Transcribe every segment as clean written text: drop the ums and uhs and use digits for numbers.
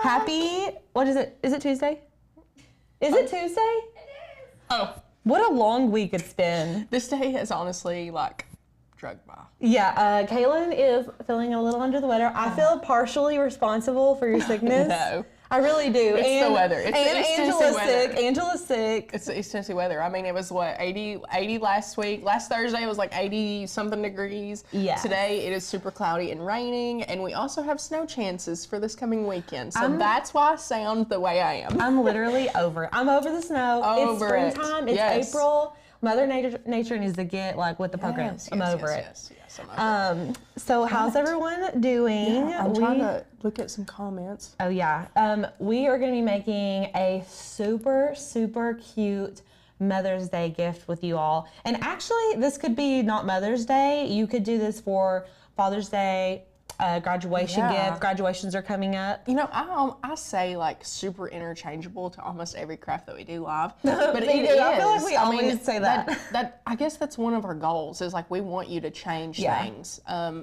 Happy, what is it? Is it Tuesday? Is it Tuesday? It is. Oh, what a long week it's been. This day has honestly, like, drugged by. Yeah, Kaylin is feeling a little under the weather. I feel partially responsible for your sickness. No. I really do. It's the weather. It's the East Angela's Tennessee sick. weather. Angela's sick. It's the East Tennessee weather. I mean, it was, what, 80 last week? Last Thursday, it was like 80-something degrees. Yeah. Today, it is super cloudy and raining, and we also have snow chances for this coming weekend. So that's why I sound the way I am. I'm literally over it. I'm over the snow. Over it's springtime. It's Yes. April. Mother Nature needs to get, like, with the program. I'm over it. Yes, I'm over it. So how's everyone doing? Yeah, I'm trying to look at some comments. Oh yeah. We are going to be making a super, super cute Mother's Day gift with you all. And actually, this could be not Mother's Day. You could do this for Father's Day, graduation gift. Graduations are coming up. You know, I say like super interchangeable to almost every craft that we do live, but it is. I feel like we always say that. That I guess that's one of our goals is like we want you to change things.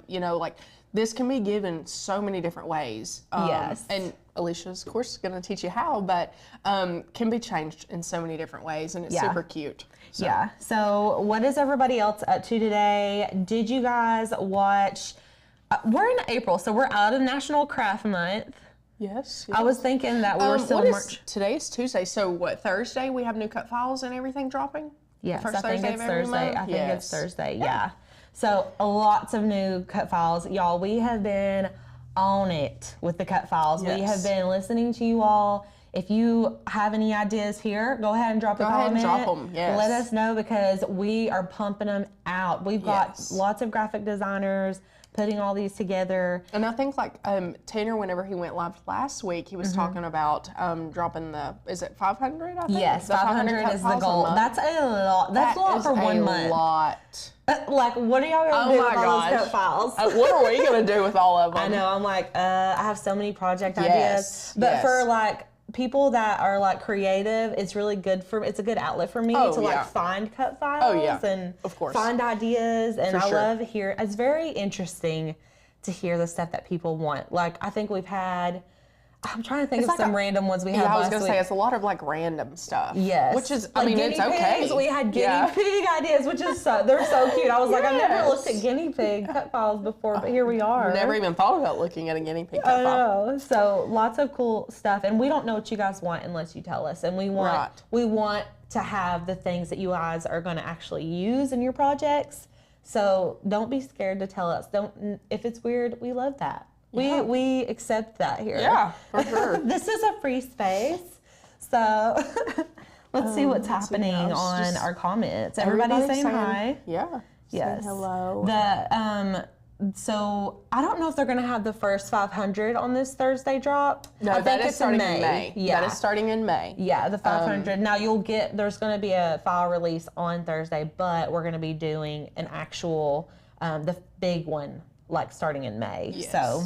You know, like this can be given so many different ways. Yes. And Alicia's, of course, going to teach you how, but can be changed in so many different ways, and it's super cute. So. Yeah. So what is everybody else up to today? Did you guys watch? We're in April, so we're out of National Craft Month. Yes. I was thinking that we were still in March. Today is Tuesday, so what, Thursday we have new cut files and everything dropping? Yes, first I think Thursday it's of every Thursday. month? I think Yes. it's Thursday, yeah. So lots of new cut files. Y'all, we have been on it with the cut files. We have been listening to you all. If you have any ideas here, go ahead and drop a comment. Go ahead and drop them, yes. Let us know because we are pumping them out. We've got lots of graphic designers putting all these together. And I think like Tanner, whenever he went live last week, he was talking about dropping is it 500, I think? Yes, The 500 cut is the files a goal. month. That's a lot. That's a lot for 1 month. A lot. Like, what are y'all going to do with all those cut files? What are we going to do with all of them? I know. I'm like, I have so many project ideas. But for like people that are like creative, it's really good it's a good outlet for me to like find cut files and of course. Find ideas. And I love hearing, it's very interesting to hear the stuff that people want. Like, I think we've had, I'm trying to think of some random ones we had last week. I was going to say, it's a lot of like random stuff. Yes. Which is, like I mean, it's okay. Pigs. We had guinea pig ideas, which is they're so cute. I was like, I've never looked at guinea pig cut files before, but here we are. Never even thought about looking at a guinea pig cut file. I know. So lots of cool stuff. And we don't know what you guys want unless you tell us. And we want to have the things that you guys are going to actually use in your projects. So don't be scared to tell us. If it's weird, we love that. Yeah. We accept that here. Yeah, for sure. This is a free space. So let's see what's happening on our comments. Everybody saying hi. Yeah. Yes. Saying hello. So I don't know if they're going to have the first 500 on this Thursday drop. No, I think it's starting in May. Yeah. That is starting in May. Yeah, the 500. Now there's going to be a file release on Thursday, but we're going to be doing an actual, the big one, like starting in May. Yes. So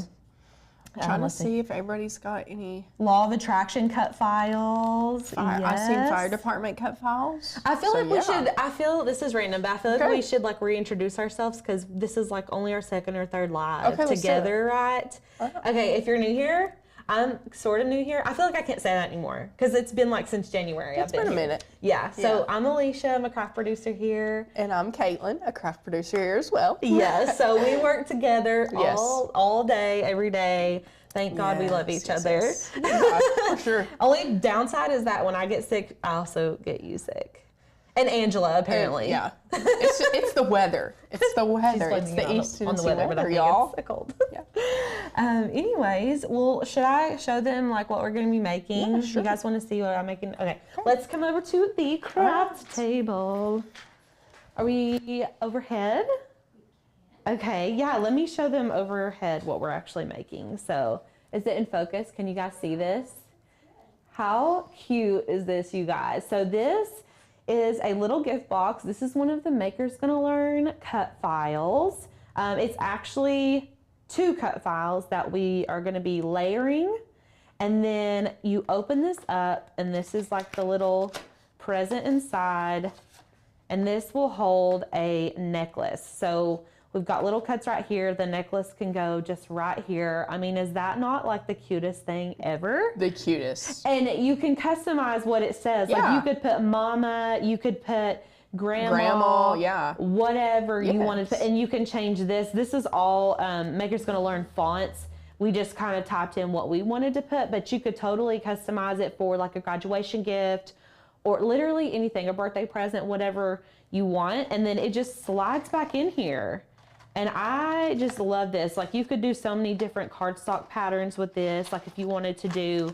trying to see if everybody's got any Law of Attraction cut files. I've seen fire department cut files. I feel like we should. I feel this is random, but I feel like we should like reintroduce ourselves because this is like only our second or third live together, right? Okay, if you're new here, I'm sort of new here. I feel like I can't say that anymore because it's been like since January. It's been a minute. Yeah. So I'm Alicia. I'm a craft producer here. And I'm Caitlin, a craft producer here as well. Yes. So we work together all day, every day. Thank God we love each other. Yeah, for sure. Only downside is that when I get sick, I also get you sick. And Angela, apparently. Yeah. It's the weather. It's the weather. It's the East Tennessee weather, y'all. It's cold. Yeah. Anyways, well, should I show them like what we're going to be making? Yeah, sure. You guys want to see what I'm making? Okay. Let's come over to the craft table. Are we overhead? Okay, yeah, let me show them overhead what we're actually making. So, is it in focus? Can you guys see this? How cute is this, you guys? So this is a little gift box. This is one of the Maker's Gonna Learn cut files. It's actually 2 cut files that we are gonna be layering. And then you open this up, and this is like the little present inside. And this will hold a necklace. So We've got little cuts right here. The necklace can go just right here. I mean, is that not like the cutest thing ever? The cutest. And you can customize what it says. Yeah. Like you could put mama, you could put grandma, yeah. whatever you wanted to, and you can change this. This is all, Maker's gonna learn fonts. We just kind of typed in what we wanted to put, but you could totally customize it for like a graduation gift or literally anything, a birthday present, whatever you want. And then it just slides back in here. And I just love this. Like you could do so many different cardstock patterns with this. Like if you wanted to do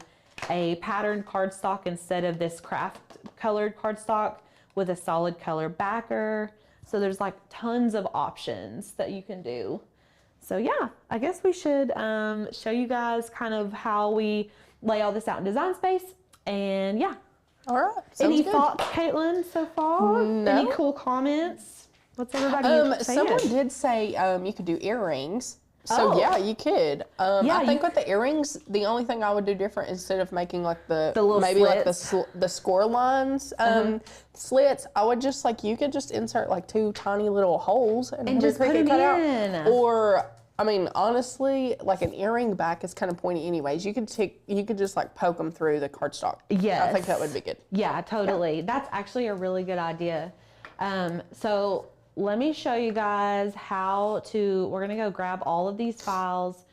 a patterned cardstock instead of this craft colored cardstock with a solid color backer. So there's like tons of options that you can do. So yeah, I guess we should show you guys kind of how we lay all this out in Design Space. And yeah. All right. Any thoughts, Caitlin, so far? No. Any cool comments? What's everybody saying? Someone did say you could do earrings. So yeah, you could. I think with the earrings, the only thing I would do different instead of making like the little maybe slits. like the score lines slits, I would just like you could just insert like 2 tiny little holes and just put them in. Or I mean, honestly, like an earring back is kind of pointy anyways. You could just like poke them through the cardstock. Yes. I think that would be good. Yeah, totally. Yeah. That's actually a really good idea. So let me show you guys we're gonna go grab all of these files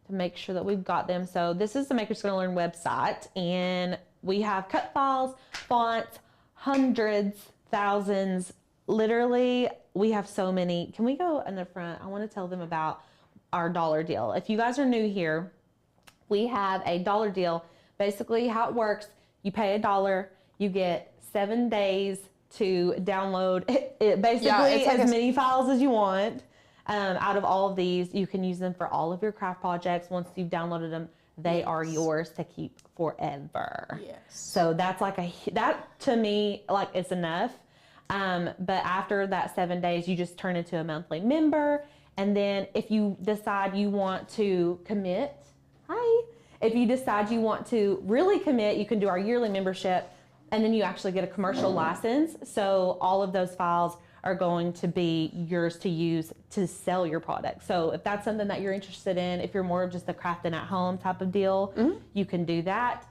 to make sure that we've got them. So this is the Maker's Gonna Learn website, and we have cut files, fonts, hundreds, thousands, literally, we have so many. Can we go in the front? I wanna tell them about our dollar deal. If you guys are new here, we have a dollar deal. Basically how it works, you pay $1, you get 7 days to download it basically as many files as you want. Out of all of these, you can use them for all of your craft projects. Once you've downloaded them, they are yours to keep forever. Yes. So that's like that to me, like it's enough. But after that 7 days, you just turn into a monthly member. And then if you decide you want to commit, if you decide you want to really commit, you can do our yearly membership. And then you actually get a commercial license. So all of those files are going to be yours to use to sell your product. So if that's something that you're interested in, if you're more of just a crafting at home type of deal, you can do that.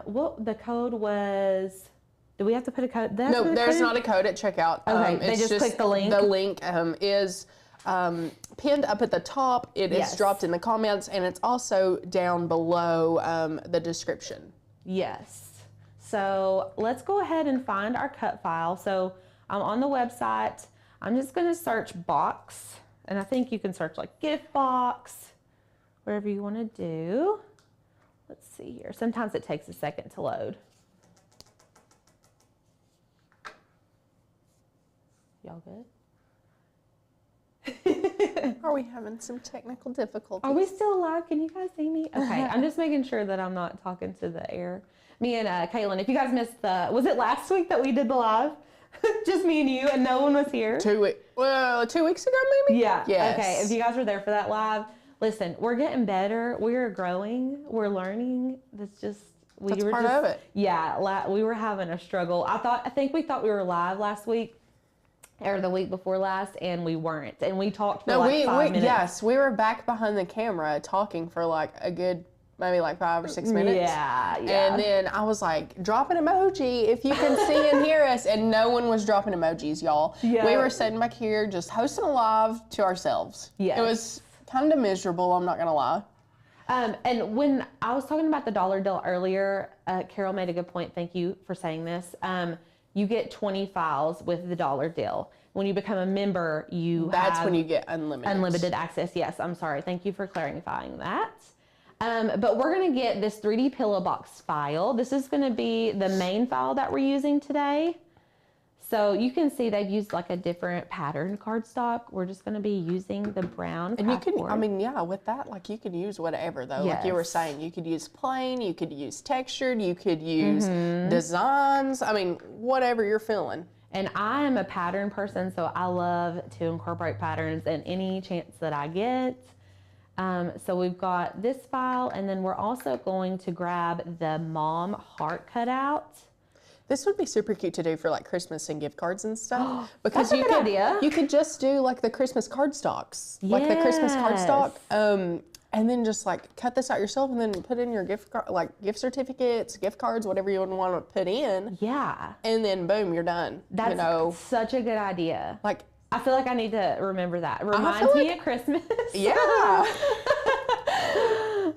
What the code was, do we have to put a code? No, there's not a code at checkout. Okay, they just click the link. The link is pinned up at the top. It is dropped in the comments, and it's also down below the description. Yes. So let's go ahead and find our cut file. So I'm on the website. I'm just gonna search box, and I think you can search like gift box, whatever you wanna do. Let's see here. Sometimes it takes a second to load. Y'all good? Are we having some technical difficulties? Are we still alive? Can you guys see me? Okay, I'm just making sure that I'm not talking to the air. Me and Caitlin, if you guys missed was it last week that we did the live? Just me and you, and no one was here? 2 weeks ago maybe? Yeah. Yes. Okay, if you guys were there for that live, listen, we're getting better. We're growing. We're learning. That's part of it. Yeah, we were having a struggle. I think we thought we were live last week or the week before last, and we weren't. And we talked for 5 minutes. Yes, we were back behind the camera talking for like a good maybe like 5 or 6 minutes. Yeah. And then I was like, drop an emoji if you can see and hear us. And no one was dropping emojis, y'all. Yeah. We were sitting back here just hosting a live to ourselves. Yes. It was kind of miserable, I'm not going to lie. And when I was talking about the dollar deal earlier, Carol made a good point. Thank you for saying this. You get 20 files with the dollar deal. When you become a member, That's when you get unlimited. Unlimited access. Yes, I'm sorry. Thank you for clarifying that. But we're going to get this 3D pillow box file. This is going to be the main file that we're using today. So you can see they've used like a different pattern cardstock. We're just going to be using the brown. And you can, I mean, yeah, with that, like you could use whatever though. Yes. Like you were saying, you could use plain, you could use textured, you could use designs. I mean, whatever you're feeling. And I am a pattern person, so I love to incorporate patterns in any chance that I get. So we've got this file, and then we're also going to grab the mom heart cutout. This would be super cute to do for like Christmas and gift cards and stuff. Because That's a good idea. You could just do like the Christmas cardstocks. Like the Christmas cardstock. And then just like cut this out yourself and then put in your gift card, like gift certificates, gift cards, whatever you would want to put in. Yeah. And then boom, you're done. That's such a good idea. Like, I feel like I need to remember that. It reminds me of Christmas. Yeah.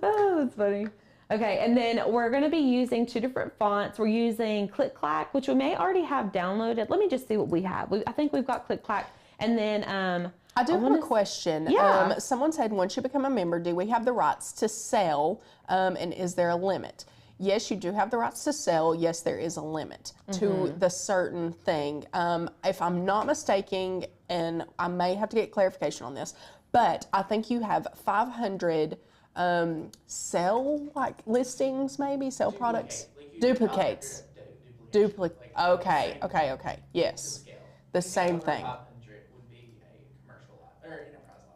Oh, that's funny. Okay, and then we're going to be using 2 different fonts. We're using Click Clack, which we may already have downloaded. Let me just see what we have. I think we've got Click Clack. And then I do have a question. Yeah. Someone said, once you become a member, do we have the rights to sell? And is there a limit? Yes, you do have the rights to sell. Yes, there is a limit to the certain thing. If I'm not mistaken, and I may have to get clarification on this, but I think you have 500 sell like listings, maybe sell products. Duplicates. Okay. Yes. The same thing.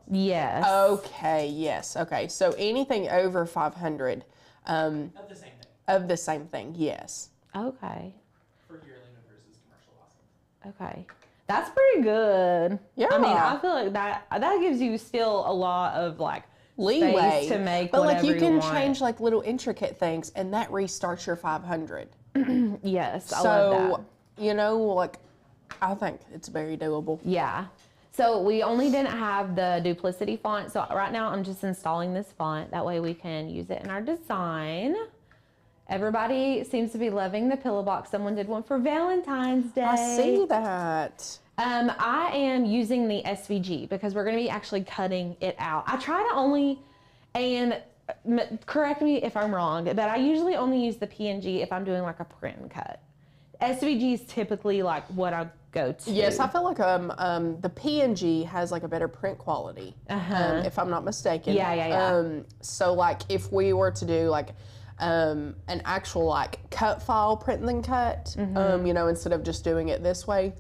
yes. Okay, yes. Okay, so anything over 500 of the same thing, yes. Okay. For yearly members is commercial license. Okay. That's pretty good. Yeah. I mean, I feel like that gives you still a lot of like Leeway space to make but like whatever you can want. change like little intricate things and that restarts your 500. Yes, I so, love that. you know, like I think it's very doable. Yeah. So we only didn't have the duplicity font. So right now I'm just installing this font. That way we can use it in our design. Everybody seems to be loving the pillow box. Someone did one for Valentine's Day. I see that. I am using the SVG because we're going to be actually cutting it out. I try to only, and correct me if I'm wrong, but I usually only use the PNG if I'm doing like a print and cut. SVG is typically like what I go to. Yes, I feel like the PNG has like a better print quality, if I'm not mistaken. Yeah. So like if we were to do like an actual like cut file print and then cut, you know, instead of just doing it this way,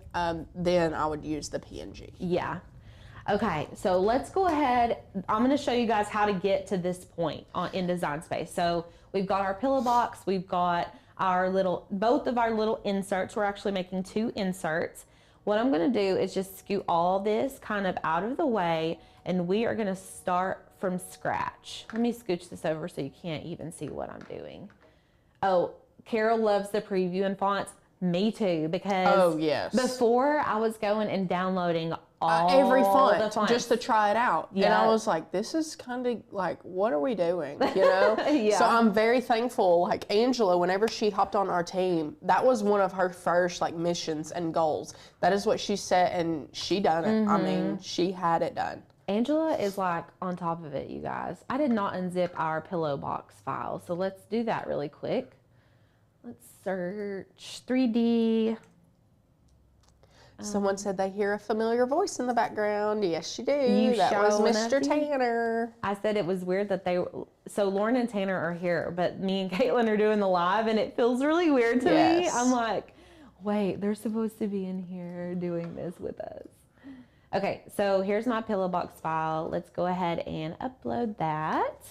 then I would use the PNG. Yeah. Okay, so let's go ahead. I'm going to show you guys how to get to this point in Design Space. So we've got our pillow box. We've got our both of our little inserts. We're actually making 2 inserts. What I'm going to do is just scoot all this kind of out of the way, and we are going to start from scratch. Let me scooch this over so you can't even see what I'm doing. Oh, Carol loves the preview and fonts. Me too, because before I was going and downloading all every font the fonts just to try it out. Yeah. And I was like, this is kind of like, what are we doing? You know? Yeah. So I'm very thankful. Like Angela, whenever she hopped on our team, that was one of her first like missions and goals. That is what she set, and she done it. I mean, she had it done. Angela is like on top of it, you guys. I did not unzip our pillow box file, so let's do that really quick. Let's search 3D. Someone said they hear a familiar voice in the background. Yes, you do. That was Mr. Tanner. I said it was weird that so Lauren and Tanner are here, but me and Caitlin are doing the live, and it feels really weird to me. I'm like, wait, they're supposed to be in here doing this with us. Okay, so here's my pillow box file. Let's go ahead and upload that.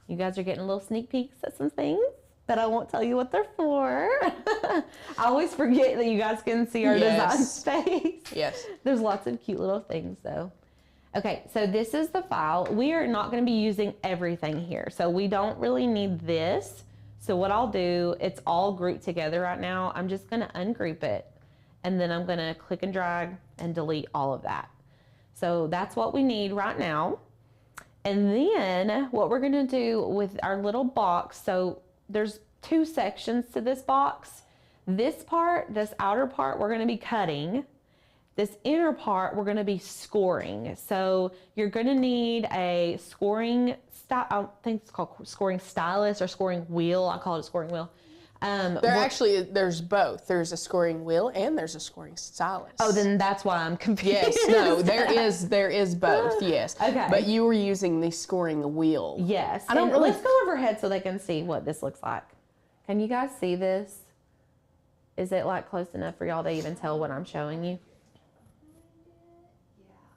You guys are getting little sneak peeks at some things, but I won't tell you what they're for. I always forget that you guys can see our design space. Yes. There's lots of cute little things though. Okay, so this is the file. We are not going to be using everything here, so we don't really need this. So what I'll do, it's all grouped together right now. I'm just going to ungroup it, and then I'm going to click and drag and delete all of that. So that's what we need right now. And then what we're going to do with our little box, so there's 2 sections to this box. This part, this outer part, we're going to be cutting. This inner part, we're going to be scoring. So you're going to need a scoring style. I think it's called scoring stylus or scoring wheel. I call it a scoring wheel. There's both. There's a scoring wheel and there's a scoring stylus. Oh, then that's why I'm confused. Yes, no, there is both, yes. Okay. But you were using the scoring wheel. Yes. Let's go overhead so they can see what this looks like. Can you guys see this? Is it like close enough for y'all to even tell what I'm showing you?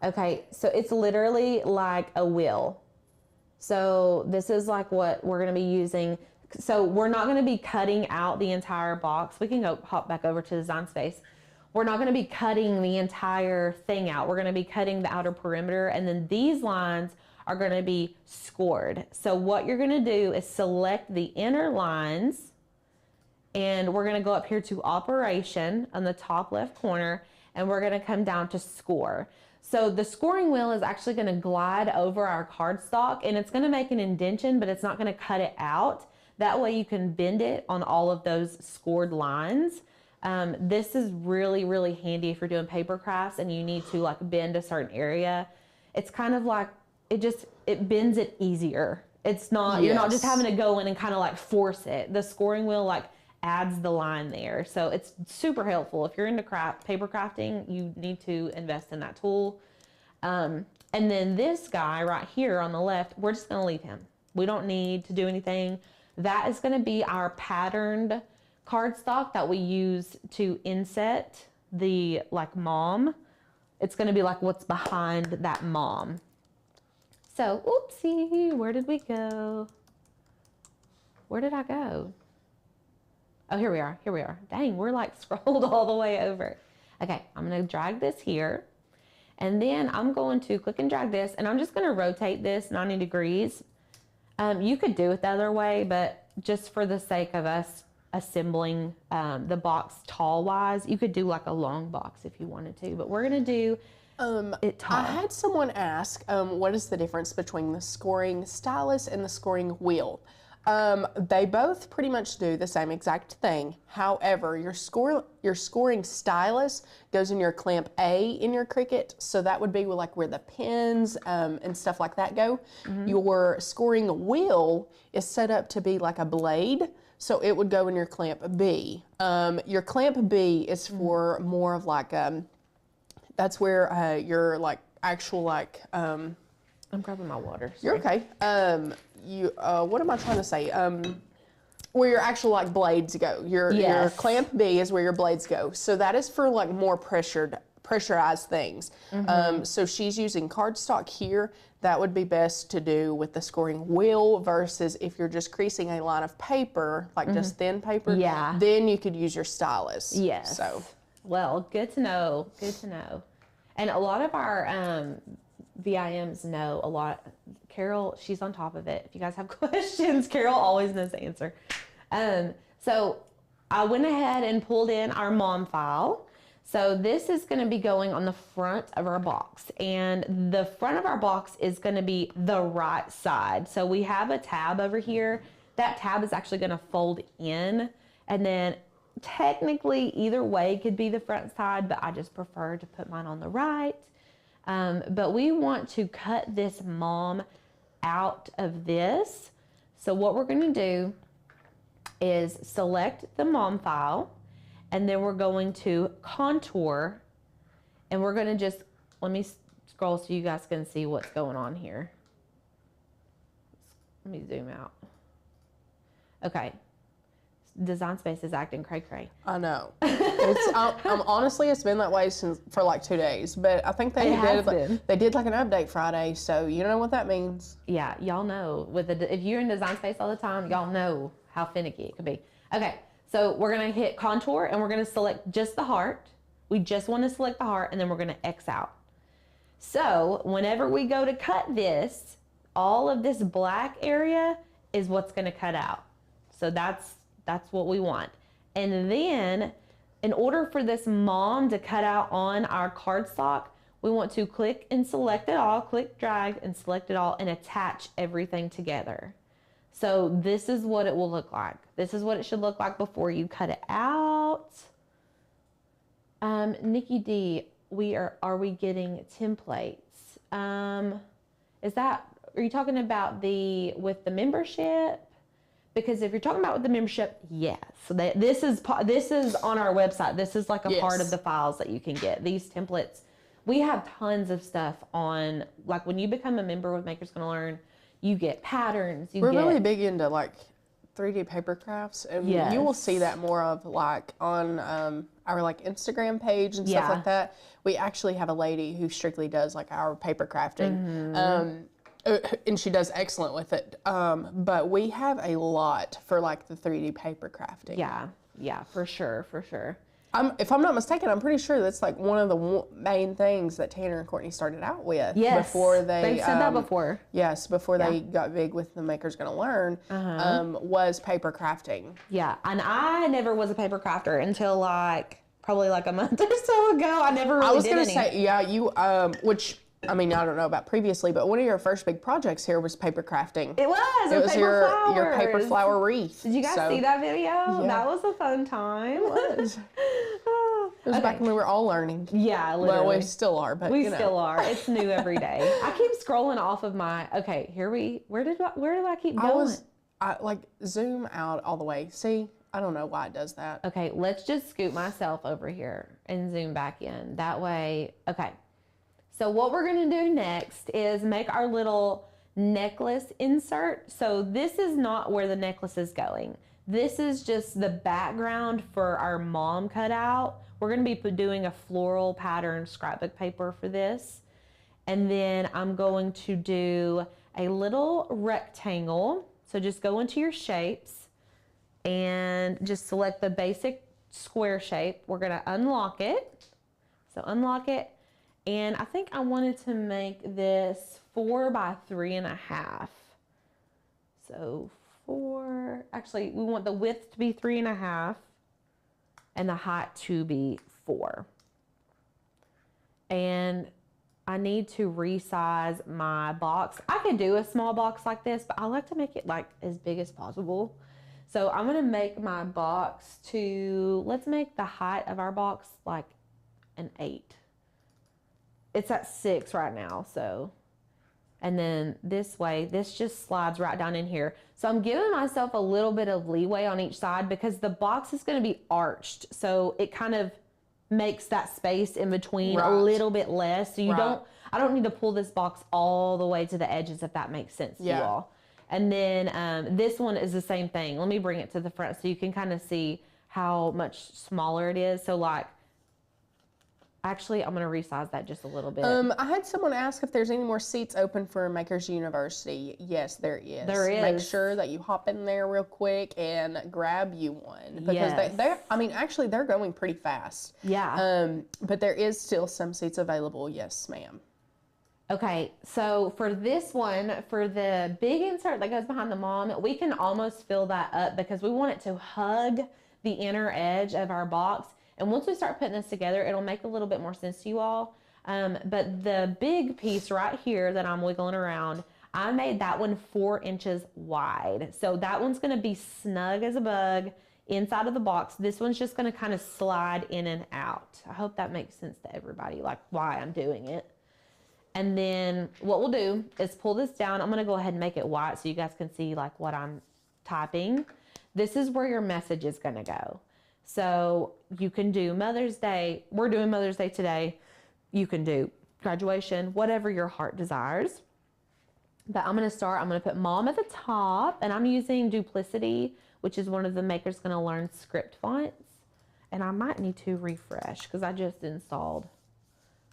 Okay, so it's literally like a wheel. So this is like what we're going to be using. So we're not going to be cutting out the entire box. We can go hop back over to Design Space. We're not going to be cutting the entire thing out. We're going to be cutting the outer perimeter, and then these lines are going to be scored. So what you're going to do is select the inner lines, and we're going to go up here to Operation on the top left corner, and we're going to come down to Score. So the scoring wheel is actually going to glide over our cardstock, and it's going to make an indentation, but it's not going to cut it out. That way you can bend it on all of those scored lines. This is really, really handy if you're doing paper crafts and you need to like bend a certain area. It's kind of like, it bends it easier. It's not, you're not just having to go in and kind of like force it. The scoring wheel like adds the line there. So it's super helpful. If you're into paper crafting, you need to invest in that tool. And then this guy right here on the left, we're just going to leave him. We don't need to do anything. That is going to be our patterned cardstock that we use to inset the like mom. It's going to be like what's behind that mom. So, oopsie, where did we go? Where did I go? Oh, here we are. Here we are. Dang, we're like scrolled all the way over. Okay, I'm going to drag this here. And then I'm going to click and drag this. And I'm just going to rotate this 90 degrees. You could do it the other way, but just for the sake of us assembling the box tall-wise, you could do like a long box if you wanted to. But we're going to do it tall. I had someone ask, what is the difference between the scoring stylus and the scoring wheel? They both pretty much do the same exact thing. However, your scoring stylus goes in your clamp A in your Cricut, so that would be like where the pins and stuff like that go. Your scoring wheel is set up to be like a blade, so it would go in your clamp B. Your clamp B is for more of like that's where your like actual like I'm grabbing my water. You're okay. What am I trying to say? Where your actual like blades go. Your clamp B is where your blades go. So that is for like more pressurized things. So she's using cardstock here. That would be best to do with the scoring wheel versus if you're just creasing a line of paper, like just thin paper. Yeah. Then you could use your stylus. Yes. So. Well, good to know. Good to know. And a lot of our VIMs know a lot. Carol, she's on top of it. If you guys have questions, Carol always knows the answer. So I went ahead and pulled in our mom file. So this is going to be going on the front of our box, and the front of our box is going to be the right side. So we have a tab over here. That tab is actually going to fold in, and then technically either way could be the front side, but I just prefer to put mine on the right. But we want to cut this mom out of this. So what we're going to do is select the mom file, and then we're going to contour, and we're going to just, let me scroll so you guys can see what's going on here. Let me zoom out. Okay. Design Space is acting cray-cray. I know. Honestly, it's been that way for like 2 days, but I think they did like an update Friday, so you know what that means. Yeah, y'all know. If you're in Design Space all the time, y'all know how finicky it could be. Okay, so we're gonna hit contour and we're gonna select just the heart. We just want to select the heart, and then we're gonna X out. So whenever we go to cut this, all of this black area is what's gonna cut out. So that's what we want. And then in order for this mom to cut out on our cardstock, we want to click and select it all, click, drag, and select it all, and attach everything together. So this is what it will look like. This is what it should look like before you cut it out. Nikki D, are we getting templates? Are you talking about with the membership? Because if you're talking about with the membership, yes. So this is on our website. This is like a part of the files that you can get. These templates, we have tons of stuff on, like when you become a member with Maker's Gonna Learn, you get patterns. We're really big into like 3D paper crafts, and you will see that more of like on our like Instagram page and stuff like that. We actually have a lady who strictly does like our paper crafting. And she does excellent with it. But we have a lot for like the 3D paper crafting. Yeah, for sure. If I'm not mistaken, I'm pretty sure that's like one of the main things that Tanner and Courtney started out with. Yes, Before they've said that before. Yes, before they got big with The Maker's Gonna Learn, was paper crafting. Yeah, and I never was a paper crafter until probably a month or so ago. I never really did any. I was going to say, yeah, you, which, I mean, I don't know about previously, but one of your first big projects here was paper crafting. It was. It was your paper flower wreath. Did you guys see that video? Yeah. That was a fun time. It was. It was back when we were all learning. Yeah, literally. Well, we still are, but we still are. It's new every day. I keep scrolling off of my. Okay, where do I keep going? I zoom out all the way. See, I don't know why it does that. Okay, let's just scoot myself over here and zoom back in. That way, okay. So what we're gonna do next is make our little necklace insert. So this is not where the necklace is going. This is just the background for our mom cutout. We're gonna be doing a floral pattern scrapbook paper for this. And then I'm going to do a little rectangle. So just go into your shapes and just select the basic square shape. We're gonna unlock it. So unlock it. And I think I wanted to make this 4 by 3.5. So actually we want the width to be 3.5 and the height to be 4. And I need to resize my box. I could do a small box like this, but I like to make it as big as possible. So I'm gonna make my box let's make the height of our box an 8. It's at 6 right now, so. And then this way, this just slides right down in here. So I'm giving myself a little bit of leeway on each side because the box is gonna be arched. So it kind of makes that space in between a little bit less. So I don't need to pull this box all the way to the edges, if that makes sense to you all. And then this one is the same thing. Let me bring it to the front so you can kind of see how much smaller it is. So actually, I'm going to resize that just a little bit. I had someone ask if there's any more seats open for Makers University. Yes, there is. There is. Make sure that you hop in there real quick and grab you one. Because they're going pretty fast. Yeah. But there is still some seats available. Yes, ma'am. Okay, so for this one, for the big insert that goes behind the mom, we can almost fill that up because we want it to hug the inner edge of our box. And once we start putting this together, it'll make a little bit more sense to you all. But the big piece right here that I'm wiggling around, I made that one 4 inches wide. So that one's gonna be snug as a bug inside of the box. This one's just gonna kind of slide in and out. I hope that makes sense to everybody, why I'm doing it. And then what we'll do is pull this down. I'm gonna go ahead and make it white so you guys can see what I'm typing. This is where your message is gonna go. So you can do Mother's Day. We're doing Mother's Day today. You can do graduation, whatever your heart desires. But I'm going to put Mom at the top, and I'm using Duplicity, which is one of the Maker's Gonna Learn script fonts. And I might need to refresh because I just installed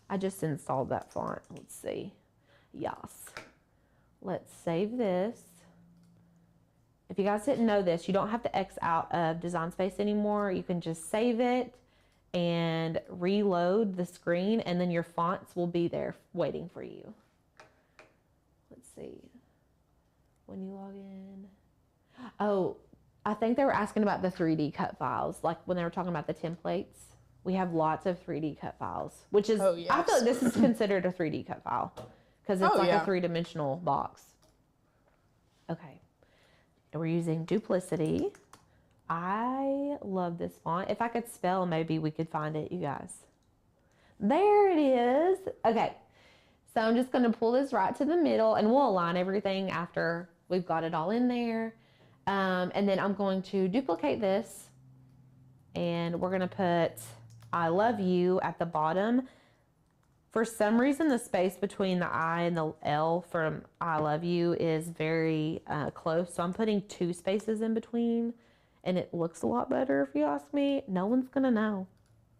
that font. Let's see. Yes. Let's save this. If you guys didn't know this, you don't have to X out of Design Space anymore. You can just save it and reload the screen, and then your fonts will be there waiting for you. Let's see. When you log in. Oh, I think they were asking about the 3D cut files, when they were talking about the templates. We have lots of 3D cut files, which is, I feel like this is considered a 3D cut file because it's a 3-dimensional box. Okay. And we're using Duplicity. I love this font. If I could spell, maybe we could find it, you guys. There it is. Okay. So I'm just going to pull this right to the middle, and we'll align everything after we've got it all in there. And then I'm going to duplicate this, and we're going to put I love you at the bottom. For some reason, the space between the I and the L from I love you is very close. So I'm putting 2 spaces in between, and it looks a lot better if you ask me. No one's going to know.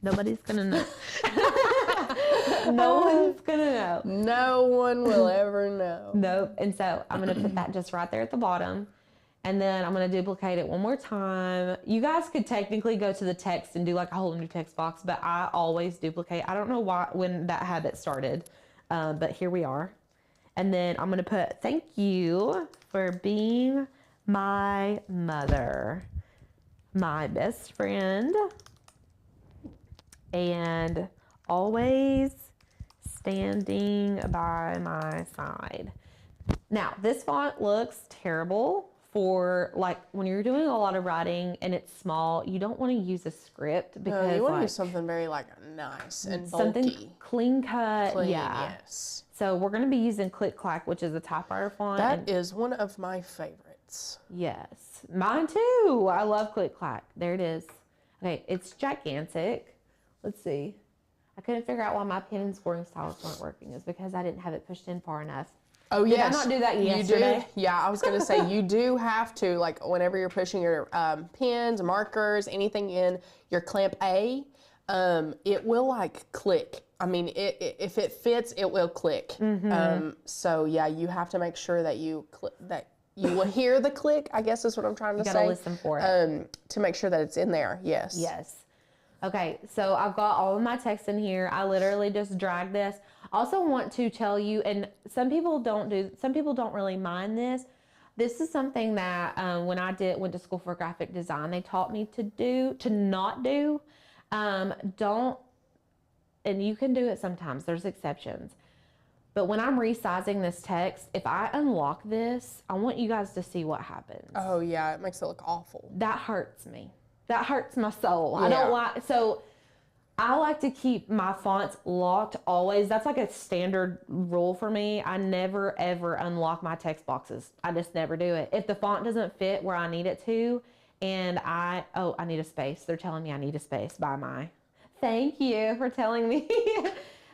Nobody's going to know. No one's gonna know. No one will ever know. Nope. And so I'm gonna put that just right there at the bottom. And then I'm going to duplicate it one more time. You guys could technically go to the text and do like a whole new text box, but I always duplicate. I don't know when that habit started, but here we are. And then I'm going to put thank you for being my mother, my best friend, and always standing by my side. Now, this font looks terrible. For like when you're doing a lot of writing and it's small, you don't want to use a script because you want to like, use something very like nice and something bulky. clean cut. Clean, yeah. Yes. So we're going to be using Click Clack, which is a typewriter font. That is one of my favorites. Yes, mine too. I love Click Clack. There it is. Okay, it's gigantic. Let's see. I couldn't figure out why my pen and scoring styles weren't working. It's because I didn't have it pushed in far enough. Oh, Did yes. I not do that yesterday? You do. Yeah, I was going to say, you do have to, like, whenever you're pushing your pens, markers, anything in your clamp A, it will, like, click. I mean, if it fits, it will click. Mm-hmm. So, yeah, you have to make sure that you will hear the click, I guess is what I'm trying to You say. gotta listen for it. To make sure that it's in there, yes. Yes. Okay, so I've got all of my text in here. I literally just drag this. I also want to tell you, and some people don't really mind this. This is something that when I went to school for graphic design, they taught me to not do. Don't, and you can do it sometimes, there's exceptions. But when I'm resizing this text, if I unlock this, I want you guys to see what happens. Oh, yeah, it makes it look awful. That hurts me. That hurts my soul. Yeah. I don't like, so I like to keep my fonts locked always. That's like a standard rule for me. I never ever unlock my text boxes. I just never do it. If the font doesn't fit where I need it to, and I need a space. They're telling me I need a space by my. Thank you for telling me.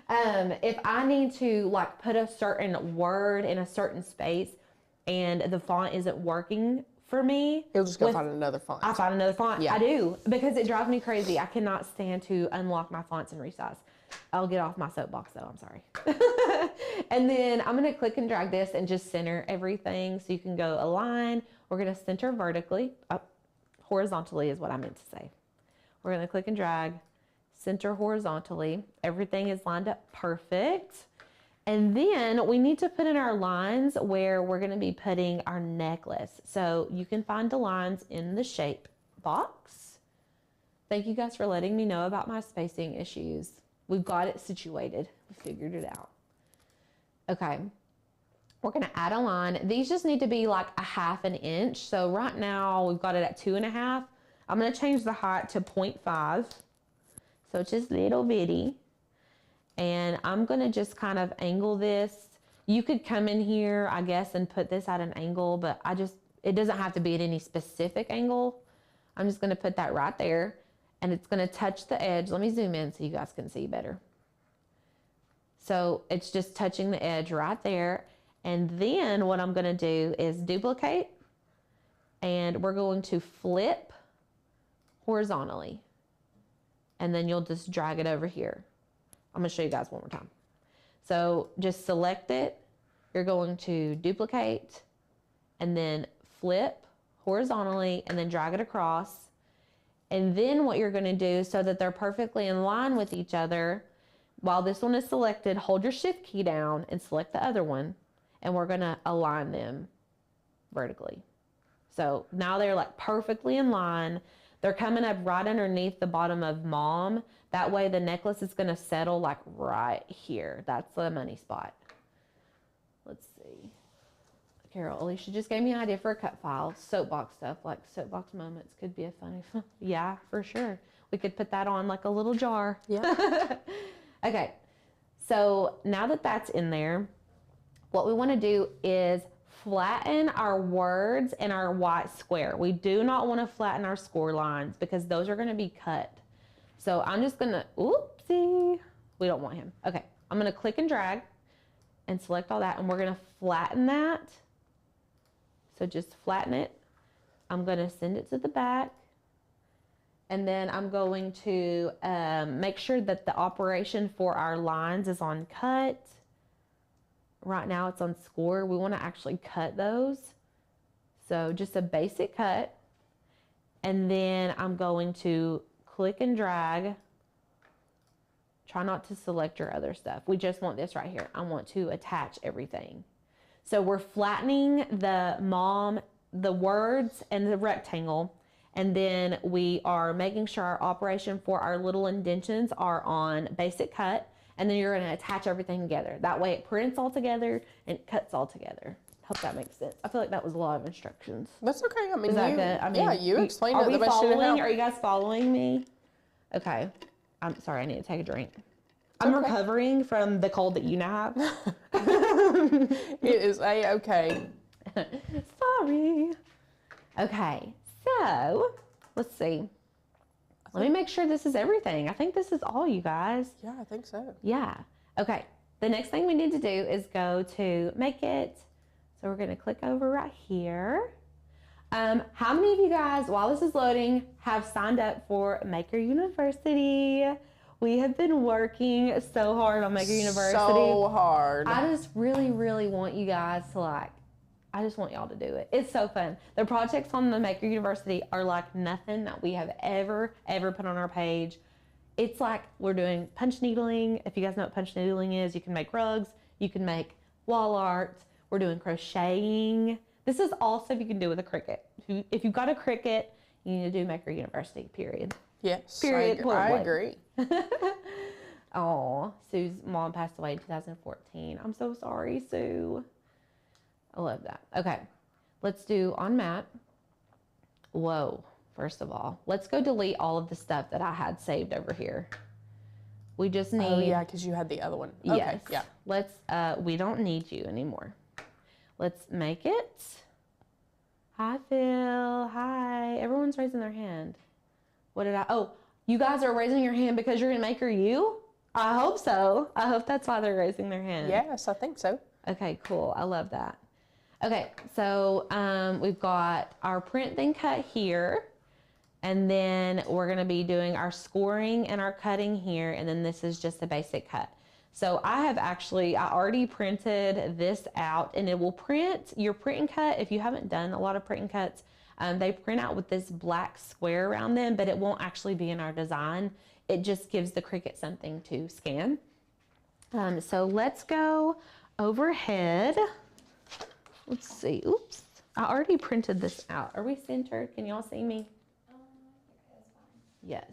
If I need to like put a certain word in a certain space and the font isn't working for me. You'll just go find another font. I find another font. Yeah. I do, because it drives me crazy. I cannot stand to unlock my fonts and resize. I'll get off my soapbox though, I'm sorry. And then I'm gonna click and drag this and just center everything. So you can go align. We're gonna center vertically, horizontally is what I meant to say. We're gonna click and drag, center horizontally. Everything is lined up perfect. And then we need to put in our lines where we're going to be putting our necklace. So you can find the lines in the shape box. Thank you guys for letting me know about my spacing issues. We've got it situated. We figured it out. Okay. We're going to add a line. These just need to be like a 1/2 inch. So right now we've got it at 2.5. I'm going to change the height to 0.5. So it's just little bitty. And I'm going to just kind of angle this. You could come in here, I guess, and put this at an angle, but it doesn't have to be at any specific angle. I'm just going to put that right there, and it's going to touch the edge. Let me zoom in so you guys can see better. So it's just touching the edge right there. And then what I'm going to do is duplicate, and we're going to flip horizontally. And then you'll just drag it over here. I'm going to show you guys one more time. So just select it. You're going to duplicate and then flip horizontally and then drag it across. And then what you're going to do so that they're perfectly in line with each other, while this one is selected, hold your shift key down and select the other one. And we're going to align them vertically. So now they're like perfectly in line. They're coming up right underneath the bottom of mom. That way the necklace is going to settle like right here. That's the money spot. Let's see. Carol, Alicia just gave me an idea for a cut file. Soapbox stuff, like soapbox moments could be a funny, yeah, for sure. We could put that on like a little jar. Yeah. Okay. So now that that's in there, what we want to do is flatten our words and our white square. We do not want to flatten our score lines because those are going to be cut. So I'm just going to, oopsie, we don't want him. Okay, I'm going to click and drag and select all that, and we're going to flatten that. So just flatten it. I'm going to send it to the back, And then I'm going to make sure that the operation for our lines is on cut. Right now it's on score. We want to actually cut those. So just a basic cut. And then I'm going to click and drag. Try not to select your other stuff. We just want this right here. I want to attach everything. So we're flattening the words and the rectangle. And then we are making sure our operation for our little indentions are on basic cut. And then you're going to attach everything together. That way it prints all together and it cuts all together. Hope that makes sense. I feel like that was a lot of instructions. That's okay. I mean, Is that good? I mean, yeah, you explained it the best you know. Are you guys following me? Okay. I'm sorry. I need to take a drink. I'm recovering from the cold that you now have. It is A-okay. Sorry. Okay. So, let's see. Let me make sure this is everything. I think this is all, you guys. Yeah, I think so. Yeah. Okay. The next thing we need to do is go to Make It. So we're going to click over right here. How many of you guys, while this is loading, have signed up for Maker University? We have been working so hard on Maker University. So hard. I just really, really want you guys to I just want y'all to do it. It's so fun. The projects on the Maker University are like nothing that we have ever put on our page. It's like we're doing punch needling. If you guys know what punch needling is, you can make rugs, you can make wall art. We're doing crocheting. This is all stuff you can do with a Cricut. If you've got a Cricut, you need to do Maker University, period. Yes, Period. I agree. Oh, Sue's mom passed away in 2014. I'm so sorry, Sue. I love that. Okay, let's do on mat. Whoa, first of all, let's go delete all of the stuff that I had saved over here. We just need... Oh, yeah, because you had the other one. Okay, yes. yeah. Let's, we don't need you anymore. Let's make it. Hi, Phil. Hi. Everyone's raising their hand. What did oh, you guys are raising your hand because you're in Maker U? I hope so. I hope that's why they're raising their hand. Yes, I think so. Okay, cool. I love that. Okay, so we've got our print thing cut here. And then we're going to be doing our scoring and our cutting here. And then this is just a basic cut. So I already printed this out, and it will print your print and cut. If you haven't done a lot of print and cuts, they print out with this black square around them, but it won't actually be in our design. It just gives the Cricut something to scan. So let's go overhead. Let's see. Oops. I already printed this out. Are we centered? Can y'all see me? Yes.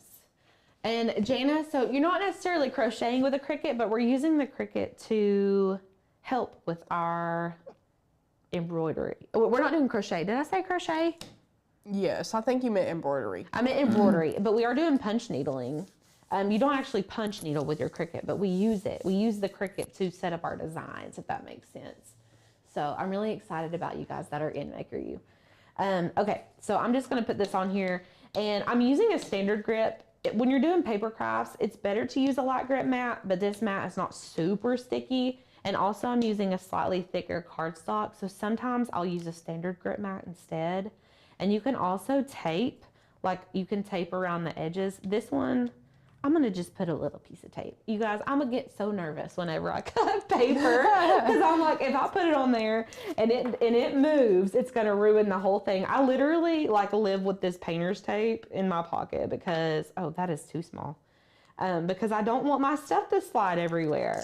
And Jana, so you're not necessarily crocheting with a Cricut, but we're using the Cricut to help with our embroidery. We're not doing crochet. Did I say crochet? Yes, I think you meant embroidery. I meant embroidery, but we are doing punch needling. You don't actually punch needle with your Cricut, but we use it. We use the Cricut to set up our designs, if that makes sense. So I'm really excited about you guys that are in Maker U. Okay, so I'm just going to put this on here, and I'm using a standard grip. When you're doing paper crafts, it's better to use a light grip mat, but this mat is not super sticky. And also I'm using a slightly thicker cardstock, so sometimes I'll use a standard grip mat instead. And you can also tape, like you can tape around the edges. This one, I'm gonna just put a little piece of tape. You guys, I'm gonna get so nervous whenever I cut paper, because I'm like, if I put it on there and it moves, it's gonna ruin the whole thing. I literally like live with this painter's tape in my pocket because, oh, that is too small. Because I don't want my stuff to slide everywhere.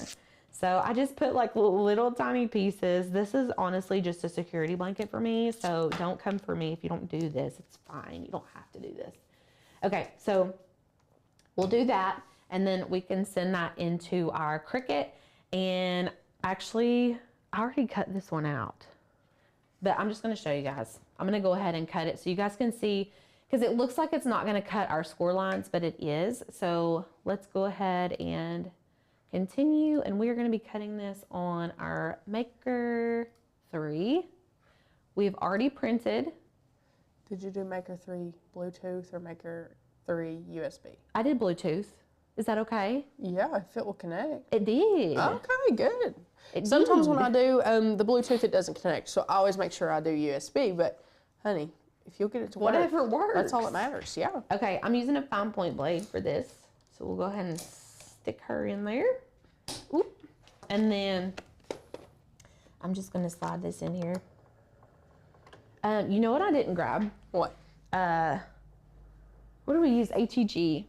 So I just put like little tiny pieces. This is honestly just a security blanket for me. So don't come for me if you don't do this. It's fine. You don't have to do this. Okay, so we'll do that, and then we can send that into our Cricut. And actually, I already cut this one out, but I'm just gonna show you guys. I'm gonna go ahead and cut it so you guys can see, because it looks like it's not gonna cut our score lines, but it is. So let's go ahead and continue, and we are gonna be cutting this on our Maker 3. We've already printed. Did you do Maker 3 Bluetooth or Maker 3 USB? I did Bluetooth. Is that okay? Yeah, if it will connect. It did. Okay, good. It Sometimes did. when I do the Bluetooth, it doesn't connect, so I always make sure I do USB, but honey, if you'll get it to work. Whatever works. That's all that matters, yeah. Okay, I'm using a fine point blade for this. So we'll go ahead and stick her in there. Oop. And then I'm just gonna slide this in here. You know what I didn't grab? What? What do we use? ATG.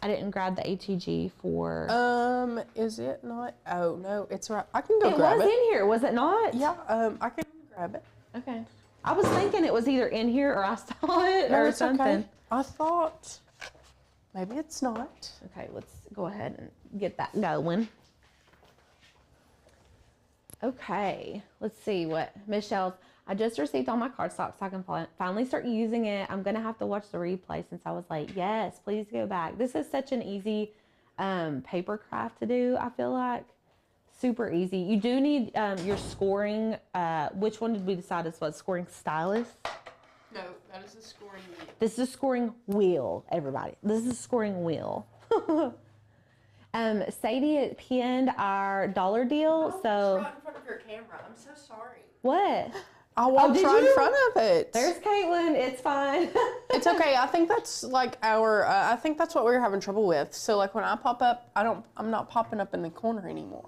I didn't grab the ATG for... Is it not? Oh, no, it's right. I can go grab it. It was in here, was it not? Yeah, I can grab it. Okay. I was thinking it was either in here or I saw it or it's something. Okay. I thought maybe it's not. Okay, let's go ahead and get that going. Okay, let's see what Michelle's. I just received all my cardstock so I can finally start using it. I'm gonna have to watch the replay since I was like, yes, please go back. This is such an easy paper craft to do, I feel like. Super easy. You do need your scoring. Which one did we decide this was? Scoring stylus? No, that is a scoring wheel. This is a scoring wheel, everybody. This is a scoring wheel. Sadie pinned our dollar deal, so. Right in front of your camera. I'm so sorry. What? I walked right in front of it. There's Caitlin. It's fine. It's okay. I think that's like our. I think that's what we were having trouble with. So like when I pop up, I'm not popping up in the corner anymore.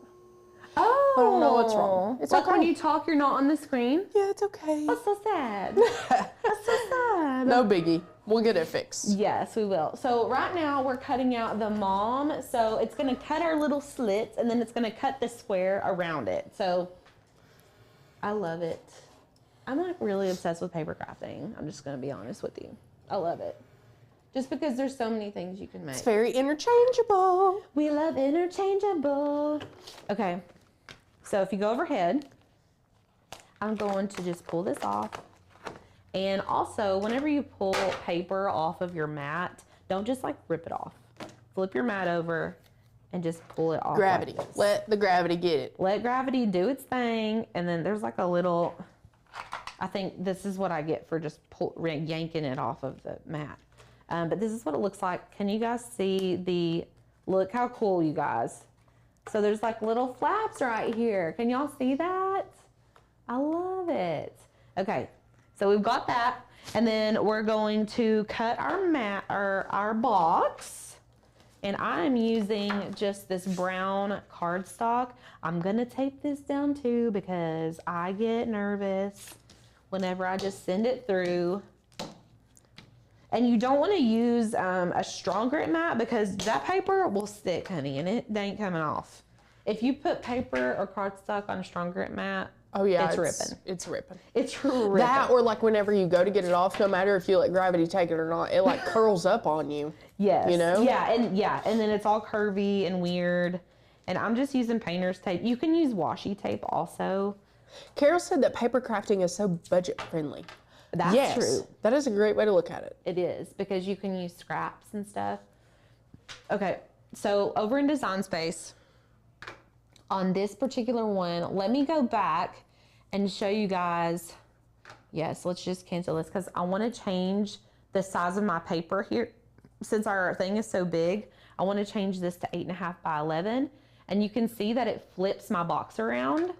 Oh. I don't know what's wrong. It's like okay. when you talk, you're not on the screen. Yeah, it's okay. That's so sad. That's so sad. No biggie. We'll get it fixed. Yes, we will. So right now we're cutting out the mom. So it's going to cut our little slits and then it's going to cut the square around it. So I love it. I'm like really obsessed with paper crafting. I'm just going to be honest with you. I love it. Just because there's so many things you can make. It's very interchangeable. We love interchangeable. Okay. So if you go overhead, I'm going to just pull this off. And also, whenever you pull paper off of your mat, don't just like rip it off. Flip your mat over and just pull it off. Gravity. Like this. Let the gravity get it. Let gravity do its thing. And then there's like a little, I think this is what I get for just yanking it off of the mat. But this is what it looks like. Can you guys see look how cool, you guys. So there's like little flaps right here. Can y'all see that? I love it. Okay, so we've got that. And then we're going to cut our mat, or our box. And I'm using just this brown cardstock. I'm gonna tape this down too because I get nervous whenever I just send it through. And you don't want to use a strong grit mat because that paper will stick, honey, and it ain't coming off. If you put paper or cardstock on a strong grit mat, oh yeah, it's ripping. It's ripping. It's ripping. That or like whenever you go to get it off, no matter if you let gravity take it or not, it like curls up on you. Yes. You know? Yeah, and then it's all curvy and weird. And I'm just using painter's tape. You can use washi tape also. Carol said that paper crafting is so budget friendly. That's true. That is a great way to look at it. It is, because you can use scraps and stuff. Okay, so over in Design Space, on this particular one, let me go back and show you guys. Yes, let's just cancel this because I want to change the size of my paper here. Since our thing is so big, I want to change this to 8.5 by 11. And you can see that it flips my box around.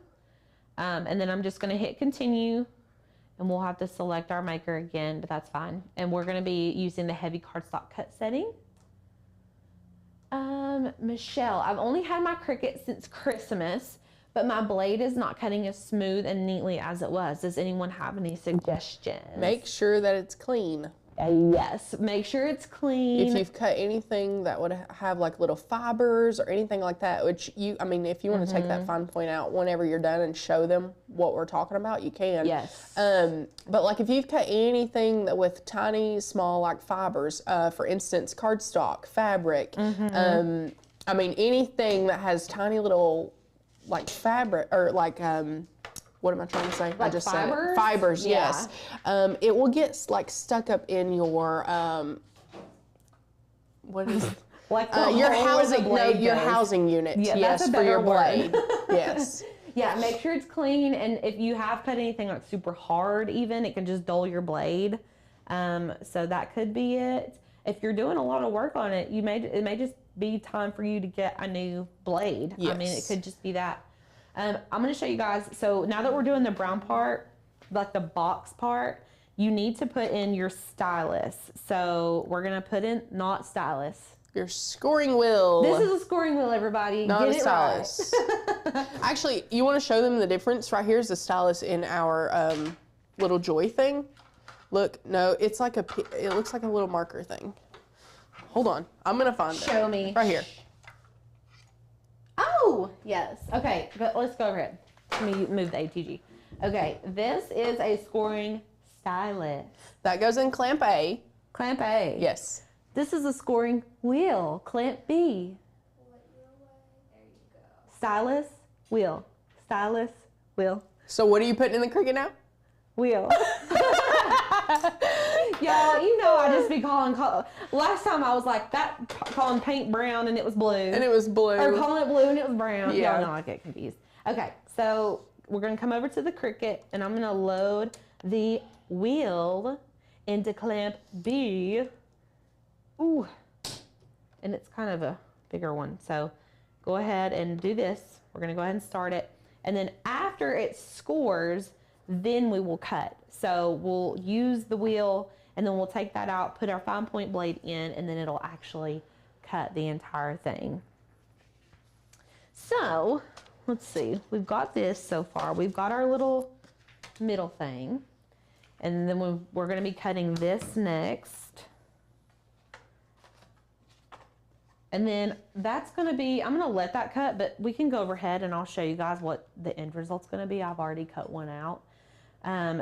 And then I'm just going to hit continue. And we'll have to select our maker again, but that's fine. And we're gonna be using the heavy cardstock cut setting. Michelle, I've only had my Cricut since Christmas, but my blade is not cutting as smooth and neatly as it was. Does anyone have any suggestions? Make sure that it's clean. Yes, make sure it's clean. If you've cut anything that would have like little fibers or anything like that, which if you want to take that fine point out whenever you're done and show them what we're talking about, you can. Yes. But like if you've cut anything that with tiny, small like fibers, for instance, cardstock, fabric, anything that has tiny little like fabric or like, what am I trying to say? Like I just fibers? said it. Fibers, Yeah. yes. It will get like stuck up in your what is like your housing unit. Yeah, yes, that's a for your better word. blade. Yes. Yeah, make sure it's clean, and if you have cut anything like super hard, even it can just dull your blade. So that could be it. If you're doing a lot of work on it, it may just be time for you to get a new blade. Yes. It could just be that. I'm going to show you guys. So now that we're doing the brown part, like the box part, you need to put in your stylus. So we're gonna put in not stylus. Your scoring wheel. This is a scoring wheel, everybody. Not Get a it stylus. right. Actually, you want to show them the difference? Right here's the stylus in our little joy thing. Look, no, it's like it looks like a little marker thing. Hold on, I'm gonna find it. Show me. Right here. Oh, yes. Okay, but let's go ahead. Let me move the ATG. Okay, this is a scoring stylus. That goes in clamp A. Clamp A. Yes. This is a scoring wheel. Clamp B. There you go. Stylus, wheel. Stylus, wheel. So what are you putting in the Cricut now? Wheel. Y'all, you know I just be calling. Last time I was like that, calling paint brown and it was blue. And it was blue. Or calling it blue and it was brown. Yeah. Y'all know I get confused. Okay, so we're going to come over to the Cricut and I'm going to load the wheel into clamp B. Ooh. And it's kind of a bigger one. So go ahead and do this. We're going to go ahead and start it. And then after it scores, then we will cut. So we'll use the wheel and then we'll take that out, put our fine point blade in, and then it'll actually cut the entire thing. So let's see, we've got this so far. We've got our little middle thing. And then we're gonna be cutting this next. And then that's gonna be, I'm gonna let that cut, but we can go overhead and I'll show you guys what the end result's gonna be. I've already cut one out.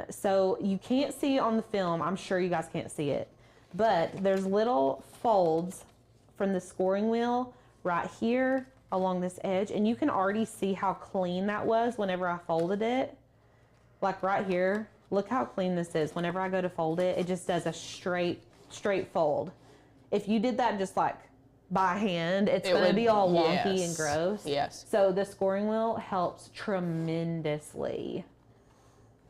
So you can't see on the film, I'm sure you guys can't see it, but there's little folds from the scoring wheel right here along this edge, and you can already see how clean that was whenever I folded it. Like right here, look how clean this is. Whenever I go to fold it, it just does a straight fold. If you did that just like by hand, it's going to be all wonky and gross. Yes. So the scoring wheel helps tremendously.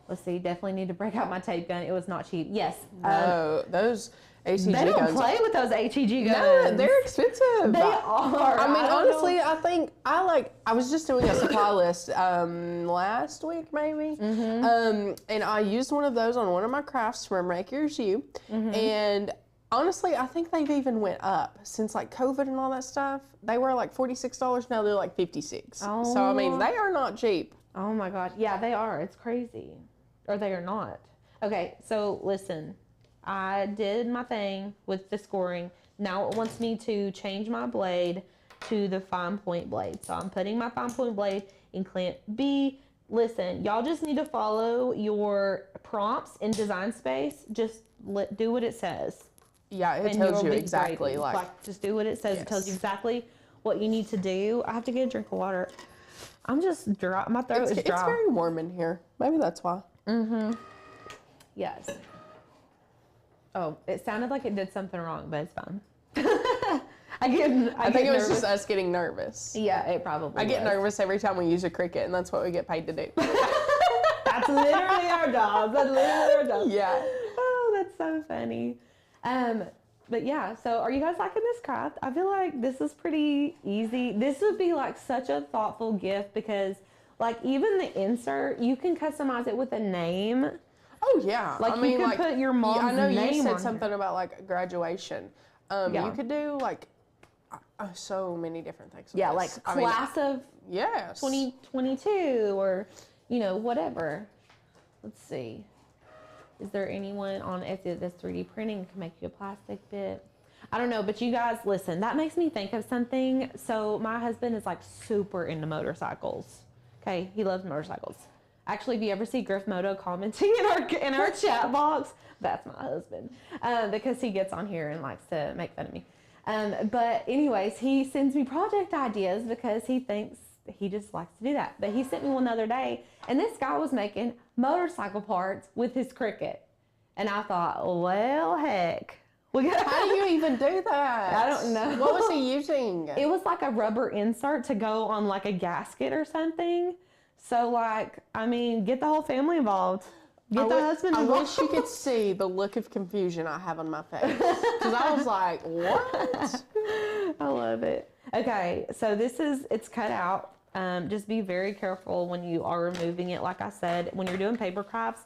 Let's see, definitely need to break out my tape gun. It was not cheap. Yes. No, those ATG They don't guns. play with those HEG guns. No, they're expensive. They are. I mean, don't honestly, know. I think I was just doing a supply list last week maybe, and I used one of those on one of my crafts for Make Yours You, and honestly, I think they've even went up since like COVID and all that stuff. They were like $46. Now they're like $56. So I mean, they are not cheap. Oh my gosh. Yeah, they are. It's crazy. Or they are not. Okay, so listen. I did my thing with the scoring. Now it wants me to change my blade to the fine point blade. So I'm putting my fine point blade in clamp B. Listen, y'all just need to follow your prompts in Design Space. Just do what it says. Yeah, it And tells you'll you be exactly great. like just do what it says. Yes. It tells you exactly what you need to do. I have to get a drink of water. I'm just dry. My throat is dry. it's very warm in here. Maybe that's why. Yes. Oh, it sounded like it did something wrong, but it's fine. I think it was nervous. just us getting nervous. Yeah, it probably I get was. nervous every time we use a Cricut, and that's what we get paid to do. That's literally our job. That's literally our job. Yeah. Oh, that's so funny. But yeah, so are you guys liking this craft? I feel like this is pretty easy. This would be like such a thoughtful gift because like even the insert, you can customize it with a name. Oh yeah. Like I mean, you could like, put your mom's I know name you on said something about like graduation. Yeah. You could do like so many different things. With Yeah, this. like class of yes. 2022 or, you know, whatever. Let's see. Is there anyone on Etsy that does 3D printing can make you a plastic bit? I don't know, but you guys, listen, that makes me think of something. So my husband is like super into motorcycles. Okay, he loves motorcycles. Actually, if you ever see Griff Moto commenting in our chat box, that's my husband. Because he gets on here and likes to make fun of me. But anyways, he sends me project ideas because he thinks he just likes to do that. But he sent me one the other day, and this guy was making motorcycle parts with his Cricut. And I thought, well, heck. How do you even do that? I don't know. What was he using? It was like a rubber insert to go on like a gasket or something. So like, I mean, get the whole family involved. Get the husband I involved. wish you could see the look of confusion I have on my face. Because I was like, what? I love it. Okay, so it's cut out. Just be very careful when you are removing it. Like I said, when you're doing paper crafts,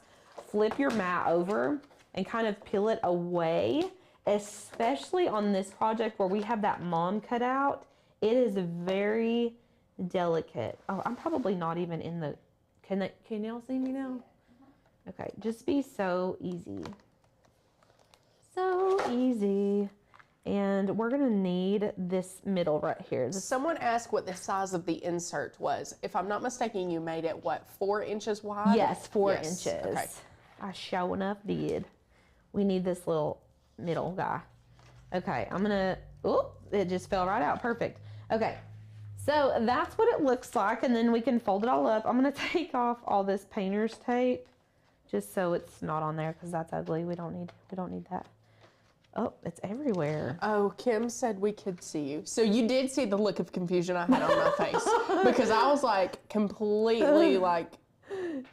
flip your mat over and kind of peel it away, especially on this project where we have that mom cut out. It is very delicate. Oh, I'm probably not even in the, can y'all see me now? Okay, just be so easy. So easy. And we're gonna need this middle right here. Someone asked what the size of the insert was. If I'm not mistaken, you made it, what, 4 inches wide? Yes, 4 Yes, inches. okay. I sure enough did. We need this little middle guy. Okay, I'm gonna, oh, it just fell right out, perfect. Okay, so that's what it looks like, and then we can fold it all up. I'm gonna take off all this painter's tape, just so it's not on there, because that's ugly. We don't need that. Oh, it's everywhere. Oh, Kim said we could see you. So you did see the look of confusion I had on my face, because I was like completely like,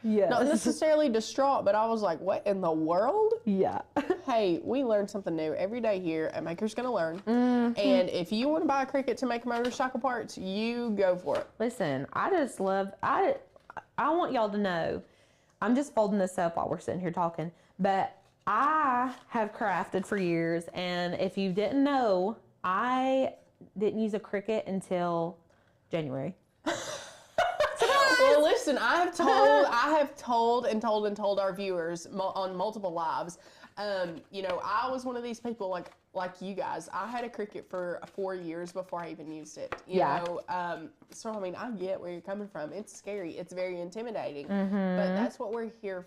Yes. not necessarily distraught, but I was like, what in the world? Yeah. Hey, we learn something new every day here at Maker's Gonna Learn. Mm-hmm. And if you want to buy a Cricut to make motorcycle parts, you go for it. Listen, I just love, I want y'all to know, I'm just folding this up while we're sitting here talking, but I have crafted for years, and if you didn't know, I didn't use a Cricut until January. Well, listen, I have told our viewers on multiple lives. You know, I was one of these people like you guys. I had a Cricut for 4 years before I even used it. You know, so I mean, I get where you're coming from. It's scary. It's very intimidating. But that's what we're here.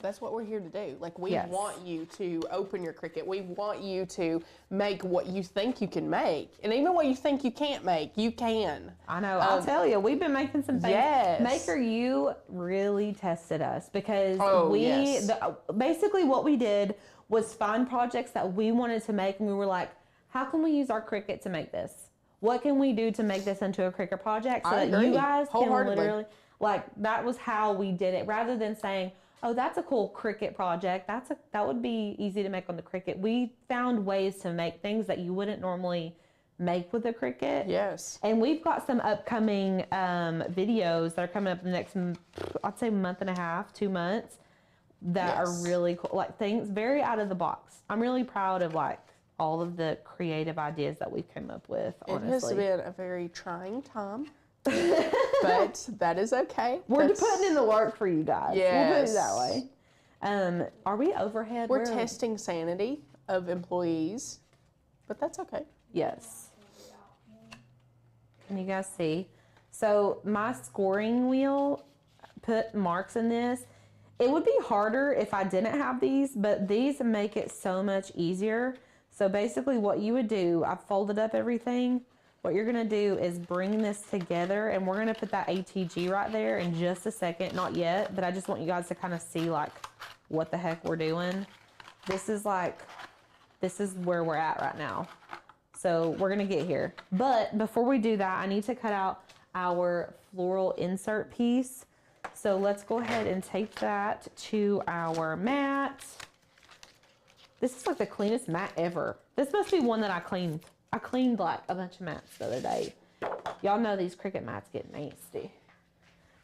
That's what we're here to do. Like, we want you to open your Cricut. We want you to make what you think you can make, and even what you think you can't make, you can. I know. I'll tell you, we've been making some things. Yes. Maker, you really tested us, because yes. Basically what we did was find projects that we wanted to make, and we were like, how can we use our Cricut to make this? What can we do to make this into a Cricut project so that you guys can literally, like, that was how we did it, rather than saying, oh, that's a cool Cricut project. That would be easy to make on the Cricut. We found ways to make things that you wouldn't normally make with a Cricut. Yes. And we've got some upcoming videos that are coming up in the next, I'd say, month and a half, 2 months, that are really cool. Like, things very out of the box. I'm really proud of, like, all of the creative ideas that we've come up with, honestly. It has been a very trying time. But that is okay. We're putting in the work for you guys. Yes. We'll put it that way. Are we overhead? We're testing sanity of employees, but that's okay. Yes. Can you guys see? So my scoring wheel put marks in this. It would be harder if I didn't have these, but these make it so much easier. So basically what you would do, I've folded up everything. What you're gonna do is bring this together, and we're gonna put that ATG right there in just a second. Not yet, but I just want you guys to kind of see, like, what the heck we're doing. This is where we're at right now. So we're gonna get here. But before we do that, I need to cut out our floral insert piece. So let's go ahead and take that to our mat. This is like the cleanest mat ever. This must be one that I cleaned. I cleaned like a bunch of mats the other day. Y'all know these Cricut mats get nasty.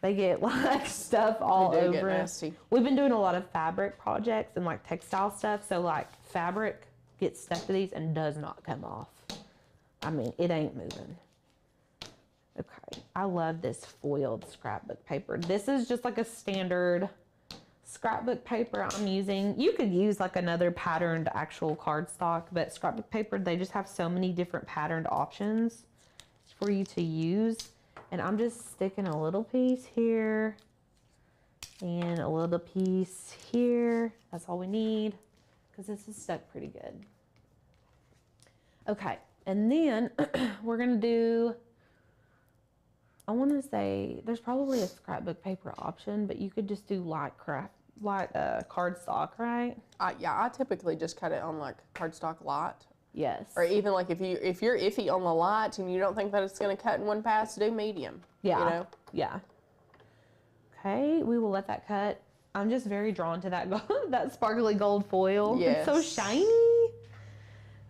They get like stuff all over. Get nasty. We've been doing a lot of fabric projects and like textile stuff. So like fabric gets stuck to these and does not come off. I mean, it ain't moving. Okay, I love this foiled scrapbook paper. This is just like a standard scrapbook paper I'm using. You could use like another patterned actual cardstock, but scrapbook paper, they just have so many different patterned options for you to use. And I'm just sticking a little piece here and a little piece here. That's all we need, because this is stuck pretty good. Okay, and then we're gonna do, I want to say there's probably a scrapbook paper option, but you could just do light cardstock, right? Yeah, I typically just cut it on like cardstock light. Yes. Or even like if you're iffy on the light and you don't think that it's going to cut in one pass, do medium. Yeah. You know? Yeah. Okay, we will let that cut. I'm just very drawn to that that sparkly gold foil. Yes. It's so shiny.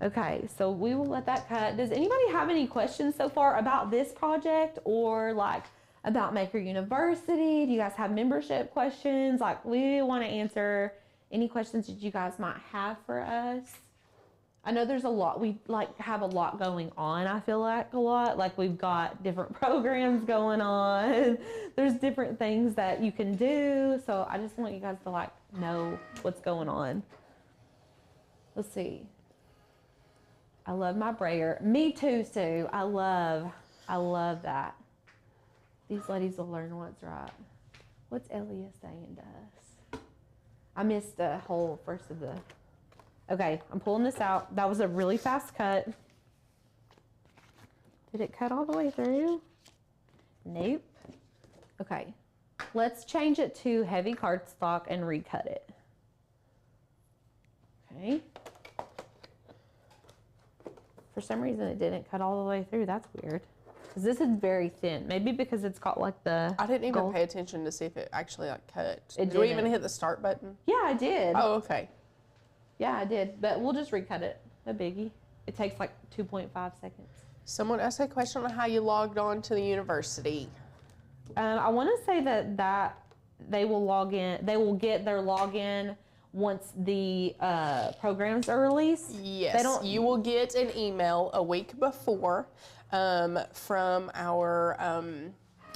Okay, so we will let that cut. Does anybody have any questions so far about this project, or like about Maker University? Do you guys have membership questions? Like, we want to answer any questions that you guys might have for us. I know there's a lot, we like have a lot going on, I feel like a lot. Like we've got different programs going on. There's different things that you can do. So I just want you guys to like know what's going on. Let's see. I love my brayer. Me too, Sue. I love that. These ladies will learn what's right. What's Elia saying to us? I missed the whole first of the... Okay, I'm pulling this out. That was a really fast cut. Did it cut all the way through? Nope. Okay, let's change it to heavy cardstock and recut it. Okay. For some reason, it didn't cut all the way through. That's weird. Because this is very thin. Maybe because it's got like the... I didn't even gold. pay attention to see if it actually like cut. It Did we even didn't. hit the start button? Yeah, I did. Oh, okay. Yeah, I did. But we'll just recut it. No biggie. It takes like 2.5 seconds. Someone asked a question on how you logged on to the university. I want to say that they will log in. They will get their login once the programs are released. Yes, you will get an email a week before from our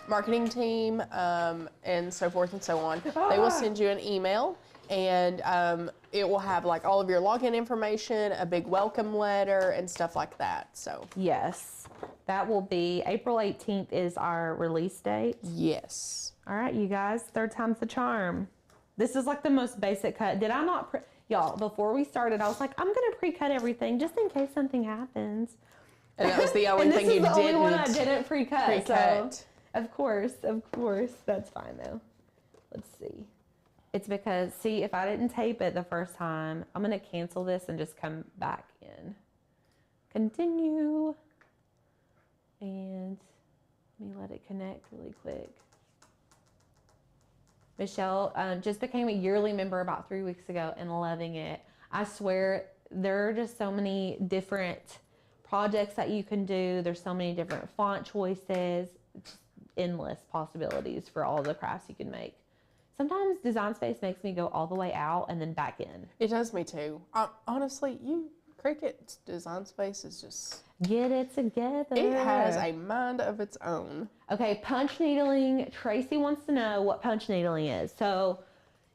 marketing team and so forth and so on. They will send you an email, and it will have like all of your login information, a big welcome letter, and stuff like that. So Yes, that will be April 18th is our release date. yes. All right, you guys, third time's the charm. This is like the most basic cut. Did I not, y'all, before we started, I was like, I'm going to pre-cut everything just in case something happens. And that was the only thing you didn't. This is the only one I didn't didn't pre-cut. pre-cut. So, of course, that's fine though. Let's see. It's because, see, if I didn't tape it the first time, I'm going to cancel this and just come back in. Continue. And let me let it connect really quick. Michelle just became a yearly member about 3 weeks ago and loving it. I swear there are just so many different projects that you can do. There's so many different font choices. It's endless possibilities for all the crafts you can make. Sometimes Design Space makes me go all the way out and then back in. It does me too. Honestly, Cricut's Design Space is just... Get it together. It has a mind of its own. Okay, punch needling. Tracy wants to know what punch needling is. So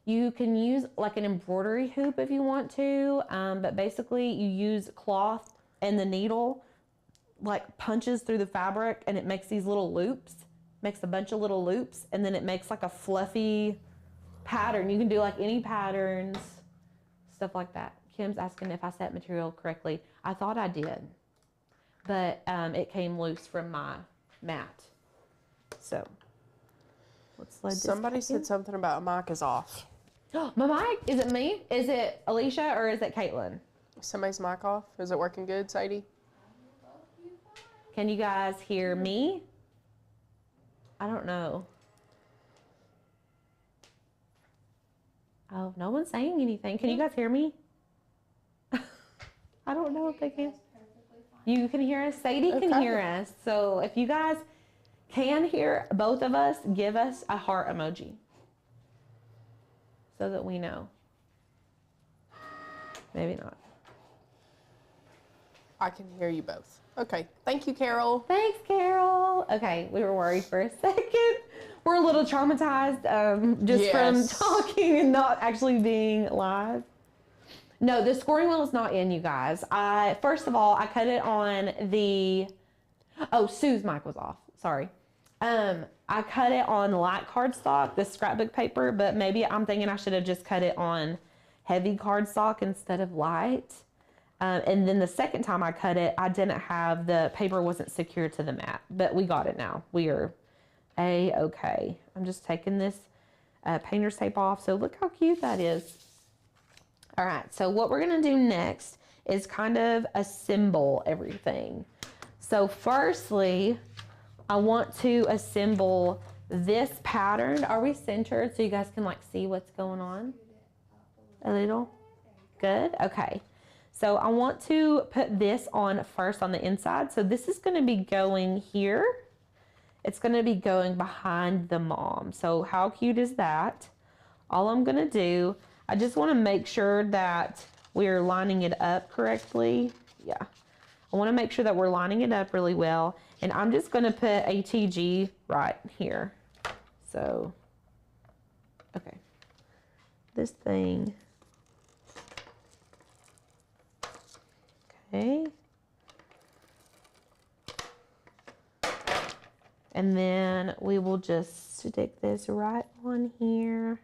you can use like an embroidery hoop if you want to, but basically you use cloth and the needle like punches through the fabric and it makes these little loops, makes a bunch of little loops, and then it makes like a fluffy pattern. You can do like any patterns, stuff like that. Kim's asking if I set material correctly. I thought I did, but it came loose from my mat. So let's load this. Somebody said something about mic is off. My mic, is it me? Is it Alicia or is it Caitlin? Somebody's mic off. Is it working good, Sadie? Can you guys hear me? I don't know. Oh, no one's saying anything. Can you guys hear me? I don't know if they can. You can hear us. Sadie can Okay. hear us. So if you guys can hear both of us, give us a heart emoji so that we know. Maybe not. I can hear you both. Okay. Thank you, Carol. Thanks, Carol. Okay, we were worried for a second. We're a little traumatized just from Yes. talking and not actually being live. No, the scoring wheel is not in, you guys. First of all, I cut it on the... Oh, Sue's mic was off. Sorry. I cut it on light cardstock, the scrapbook paper, but maybe I'm thinking I should have just cut it on heavy cardstock instead of light. And then the second time I cut it, I didn't have, the paper wasn't secured to the mat, but we got it now. We are A-okay. I'm just taking this painter's tape off. So look how cute that is. All right, so what we're gonna do next is kind of assemble everything. So firstly, I want to assemble this pattern. Are we centered so you guys can like see what's going on? A little? Good, okay. So I want to put this on first on the inside. So this is gonna be going here. It's gonna be going behind the mom. So how cute is that? All I'm gonna do, I just want to make sure that we're lining it up correctly. Yeah. I want to make sure that we're lining it up really well. And I'm just going to put ATG right here. So, okay. This thing. Okay. And then we will just stick this right on here.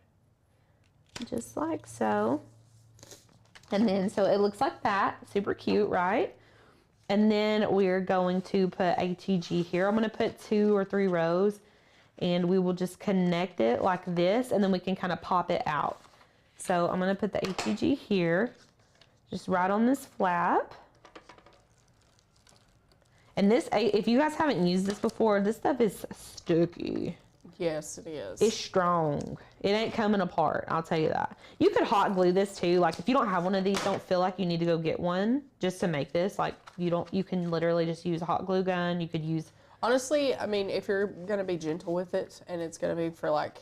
Just like so. And then, so it looks like that. Super cute, right? And then we're going to put ATG here. I'm going to put 2 or 3 rows. And we will just connect it like this. And then we can kind of pop it out. So I'm going to put the ATG here. Just right on this flap. And this, if you guys haven't used this before, this stuff is sticky. Yes, it is. It's strong. It ain't coming apart, I'll tell you that. You could hot glue this too. Like if you don't have one of these, don't feel like you need to go get one just to make this. Like you can literally just use a hot glue gun. You could use. Honestly, I mean, if you're going to be gentle with it and it's going to be for like,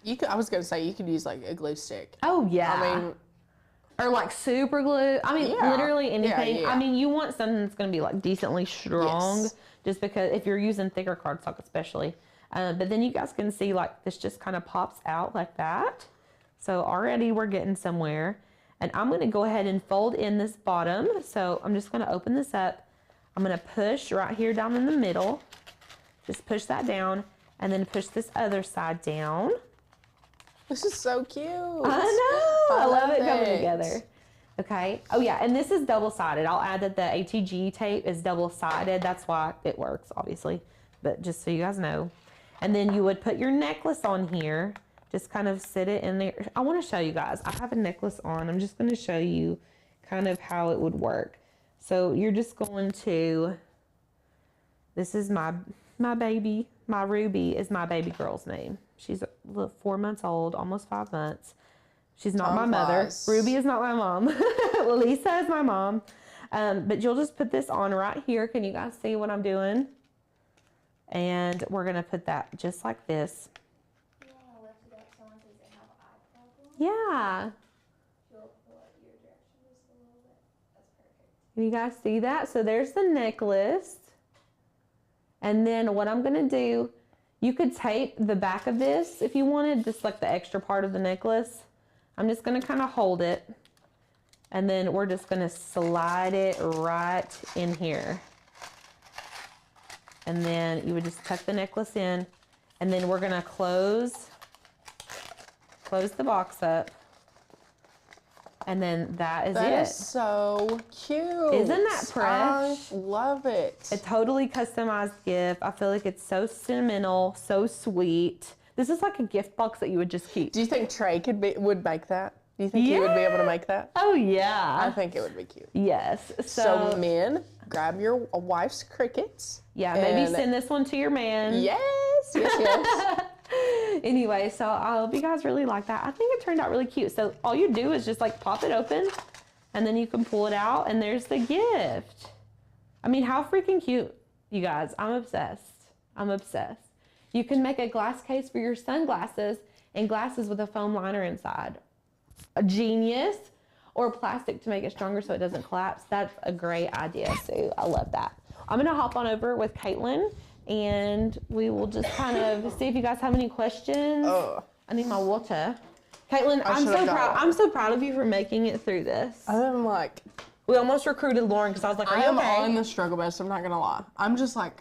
I was going to say you could use like a glue stick. Oh yeah. I mean. Or like super glue. I mean, Yeah. literally anything. Yeah. I mean, you want something that's going to be like decently strong. Yes. Just because if you're using thicker cardstock especially. But then you guys can see like this just kind of pops out like that. So already we're getting somewhere. And I'm going to go ahead and fold in this bottom. So I'm just going to open this up. I'm going to push right here down in the middle. Just push that down. And then push this other side down. This is so cute. I know. I love it coming it. together. Okay. Oh yeah, and this is double-sided. I'll add that the ATG tape is double-sided. That's why it works, obviously. But just so you guys know. And then you would put your necklace on here. Just kind of sit it in there. I want to show you guys. I have a necklace on. I'm just going to show you kind of how it would work. So you're just going to, this is my baby. My Ruby is my baby girl's name. She's 4 months old, almost 5 months. She's not my mother. Ruby is not my mom. Lisa is my mom. But you'll just put this on right here. Can you guys see what I'm doing? And we're going to put that just like this. You want to lift it up so once they have eye problems, Yeah. you'll pull up your direction just a little bit. That's perfect. Can you guys see that? So there's the necklace. And then what I'm going to do, you could tape the back of this if you wanted, just like the extra part of the necklace. I'm just going to kind of hold it. And then we're just going to slide it right in here. And then you would just tuck the necklace in. And then we're going to close the box up. And then that is That it. is so cute. Isn't that fresh? I love it. A totally customized gift. I feel like it's so sentimental, so sweet. This is like a gift box that you would just keep. Do you think Trey would make that? Do you think he would be able to make that? Oh yeah. I think it would be cute. Yes. So men, grab your wife's Cricuts. Yeah, maybe and- send this one to your man. Yes. Anyway, so I hope you guys really like that. I think it turned out really cute. So all you do is just like pop it open and then you can pull it out and there's the gift. I mean, how freaking cute, you guys. I'm obsessed. I'm obsessed. You can make a glass case for your sunglasses and glasses with a foam liner inside. A genius. Or plastic to make it stronger so it doesn't collapse. That's a great idea, Sue. I love that. I'm gonna hop on over with Caitlin and we will just kind of see if you guys have any questions. I need my water. Caitlin, I'm so proud of you for making it through this. I'm like, We almost recruited Lauren because I was like, are I you am okay? on the struggle bus. I'm not gonna lie. I'm just like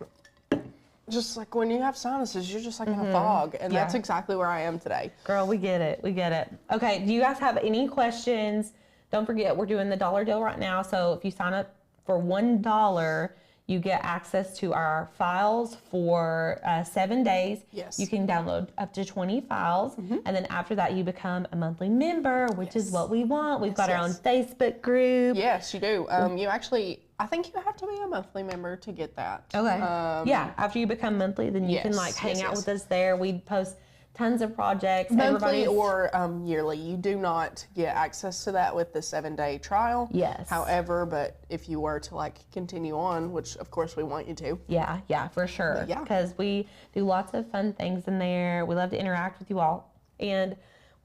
when you have sinuses, you're just like in a fog, and that's exactly where I am today. Girl, we get it. We get it. Okay, do you guys have any questions? Don't forget, we're doing the dollar deal right now. So if you sign up for $1, you get access to our files for 7 days. Yes. You can download up to 20 files. And then after that, you become a monthly member, which is what we want. We've got our own Facebook group. Yes, you do. You actually, I think you have to be a monthly member to get that. Okay. Yeah, after you become monthly, then you can yes, like hang yes, out yes. with us there. We post tons of projects. Monthly Everybody's- or yearly. You do not get access to that with the 7-day trial. Yes. However, but if you were to like continue on, which of course we want you to. Yeah, for sure. Yeah. Because we do lots of fun things in there. We love to interact with you all. And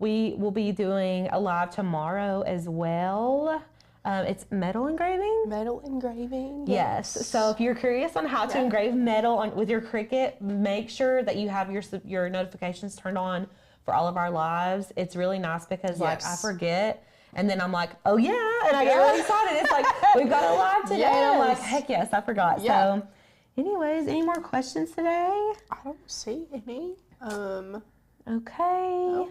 We will be doing a live tomorrow as well. It's metal engraving. Metal engraving. Yes. So if you're curious on how to engrave metal with your Cricut, make sure that you have your notifications turned on for all of our lives. It's really nice because like I forget, and then I'm like, oh yeah, and I get really excited. It's like we've got a live today, and I'm like, heck yes, I forgot. So, anyways, any more questions today? I don't see any. Okay.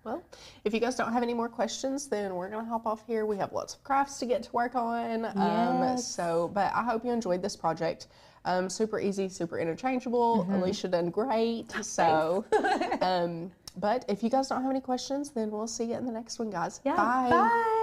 Well, if you guys don't have any more questions, then we're going to hop off here. We have lots of crafts to get to work on. But I hope you enjoyed this project. Super easy, super interchangeable. Alicia done great. So, but if you guys don't have any questions, then we'll see you in the next one, guys. Yeah, Bye. Bye.